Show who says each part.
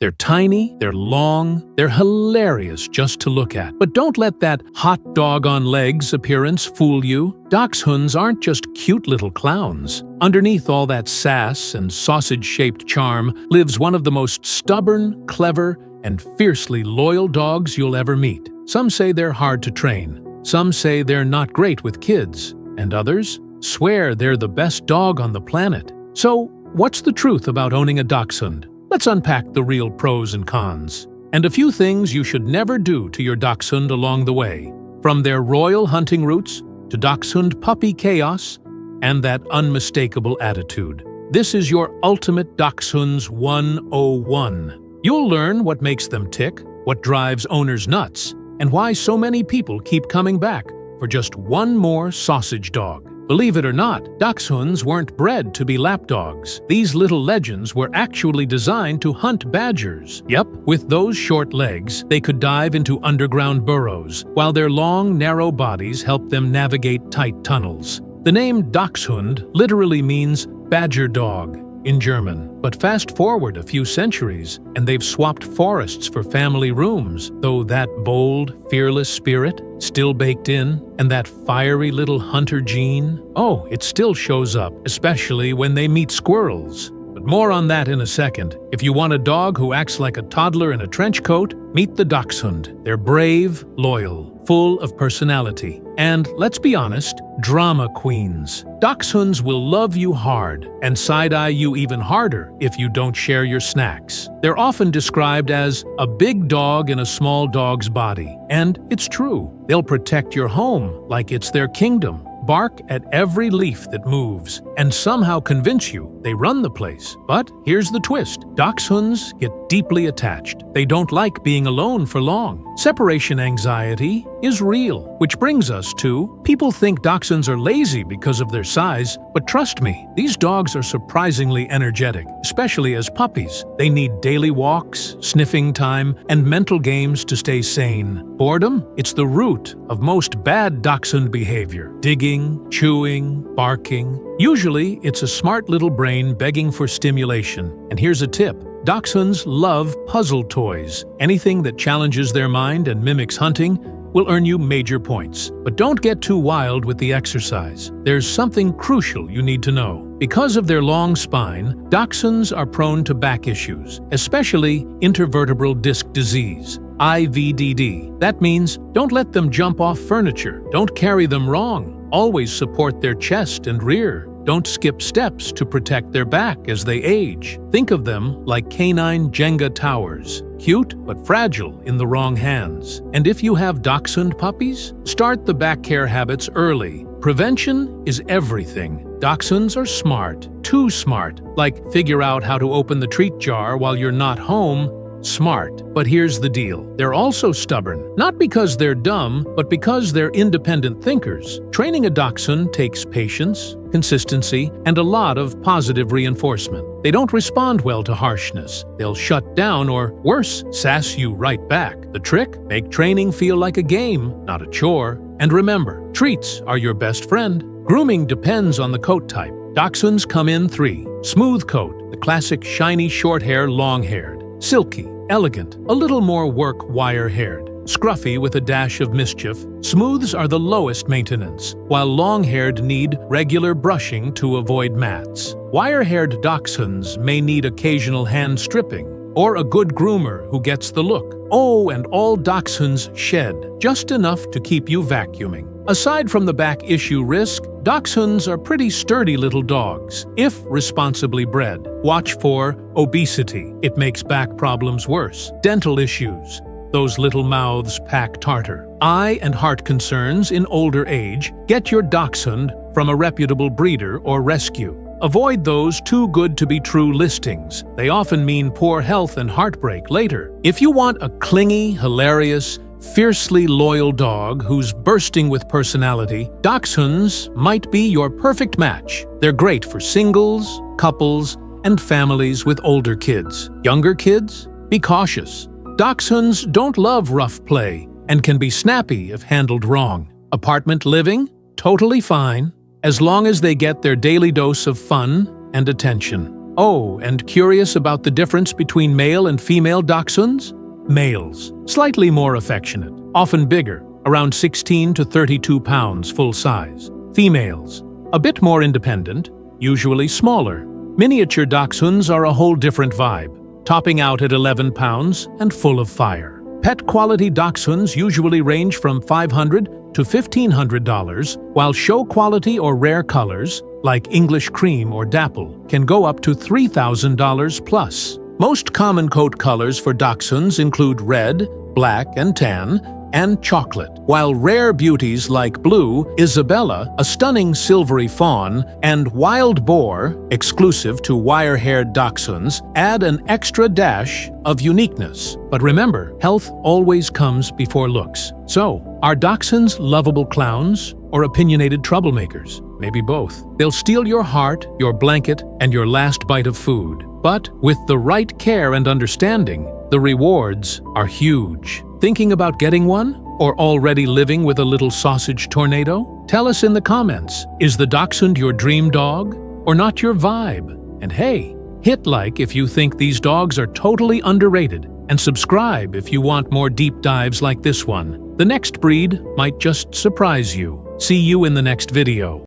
Speaker 1: They're tiny, they're long, they're hilarious just to look at. But don't let that hot dog on legs appearance fool you. Dachshunds aren't just cute little clowns. Underneath all that sass and sausage-shaped charm lives one of the most stubborn, clever, and fiercely loyal dogs you'll ever meet. Some say they're hard to train. Some say they're not great with kids. And others swear they're the best dog on the planet. So, what's the truth about owning a dachshund? Let's unpack the real pros and cons. And a few things you should never do to your dachshund along the way. From their royal hunting roots to dachshund puppy chaos and that unmistakable attitude. This is your ultimate Dachshunds 101. You'll learn what makes them tick, what drives owners nuts, and why so many people keep coming back for just one more sausage dog. Believe it or not, dachshunds weren't bred to be lapdogs. These little legends were actually designed to hunt badgers. Yep, with those short legs, they could dive into underground burrows, while their long, narrow bodies helped them navigate tight tunnels. The name Dachshund literally means badger dog in German. But fast forward a few centuries, and they've swapped forests for family rooms, though that bold, fearless spirit still baked in, and that fiery little hunter gene, oh, it still shows up, especially when they meet squirrels. But more on that in a second. If you want a dog who acts like a toddler in a trench coat, meet the Dachshund. They're brave, loyal, full of personality, and, let's be honest, drama queens. Dachshunds will love you hard and side-eye you even harder if you don't share your snacks. They're often described as a big dog in a small dog's body, and it's true. They'll protect your home like it's their kingdom, bark at every leaf that moves, and somehow convince you they run the place. But here's the twist. Dachshunds get deeply attached. They don't like being alone for long. Separation anxiety is real, which brings us to, people think dachshunds are lazy because of their size, but trust me, these dogs are surprisingly energetic, especially as puppies. They need daily walks, sniffing time, and mental games to stay sane. Boredom? It's the root of most bad dachshund behavior. Digging, chewing, barking. Usually, it's a smart little brain begging for stimulation. And here's a tip. Dachshunds love puzzle toys. Anything that challenges their mind and mimics hunting will earn you major points. But don't get too wild with the exercise. There's something crucial you need to know. Because of their long spine, dachshunds are prone to back issues, especially intervertebral disc disease, IVDD. That means don't let them jump off furniture. Don't carry them wrong. Always support their chest and rear. Don't skip steps to protect their back as they age. Think of them like canine Jenga towers, cute but fragile in the wrong hands. And if you have dachshund puppies, start the back care habits early. Prevention is everything. Dachshunds are smart, too smart, like figure out how to open the treat jar while you're not home. Smart. But here's the deal. They're also stubborn. Not because they're dumb, but because they're independent thinkers. Training a dachshund takes patience, consistency, and a lot of positive reinforcement. They don't respond well to harshness. They'll shut down or, worse, sass you right back. The trick? Make training feel like a game, not a chore. And remember, treats are your best friend. Grooming depends on the coat type. Dachshunds come in 3. Smooth coat, the classic shiny short hair, long-haired. Silky, elegant, a little more work wire-haired. Scruffy with a dash of mischief. Smooths are the lowest maintenance, while long-haired need regular brushing to avoid mats. Wire-haired dachshunds may need occasional hand stripping, or a good groomer who gets the look. Oh, and all dachshunds shed, just enough to keep you vacuuming. Aside from the back issue risk, dachshunds are pretty sturdy little dogs, if responsibly bred. Watch for obesity. It makes back problems worse. Dental issues. Those little mouths pack tartar. Eye and heart concerns in older age. Get your dachshund from a reputable breeder or rescue. Avoid those too good to be true listings. They often mean poor health and heartbreak later. If you want a clingy, hilarious, fiercely loyal dog who's bursting with personality, dachshunds might be your perfect match. They're great for singles, couples, and families with older kids. Younger kids? Be cautious. Dachshunds don't love rough play and can be snappy if handled wrong. Apartment living? Totally fine, as long as they get their daily dose of fun and attention. Oh, and curious about the difference between male and female dachshunds? Males, slightly more affectionate, often bigger, around 16 to 32 pounds full size. Females, a bit more independent, usually smaller. Miniature dachshunds are a whole different vibe, topping out at 11 pounds and full of fire. Pet-quality dachshunds usually range from $500 to $1,500, while show-quality or rare colors, like English cream or dapple, can go up to $3,000 plus. Most common coat colors for dachshunds include red, black and tan, and chocolate, while rare beauties like Blue, Isabella, a stunning silvery fawn, and Wild Boar, exclusive to wire-haired dachshunds, add an extra dash of uniqueness. But remember, health always comes before looks. So, are dachshunds lovable clowns or opinionated troublemakers? Maybe both. They'll steal your heart, your blanket, and your last bite of food. But with the right care and understanding, the rewards are huge. Thinking about getting one? Or already living with a little sausage tornado? Tell us in the comments, is the dachshund your dream dog? Or not your vibe? And hey, hit like if you think these dogs are totally underrated, and subscribe if you want more deep dives like this one. The next breed might just surprise you. See you in the next video.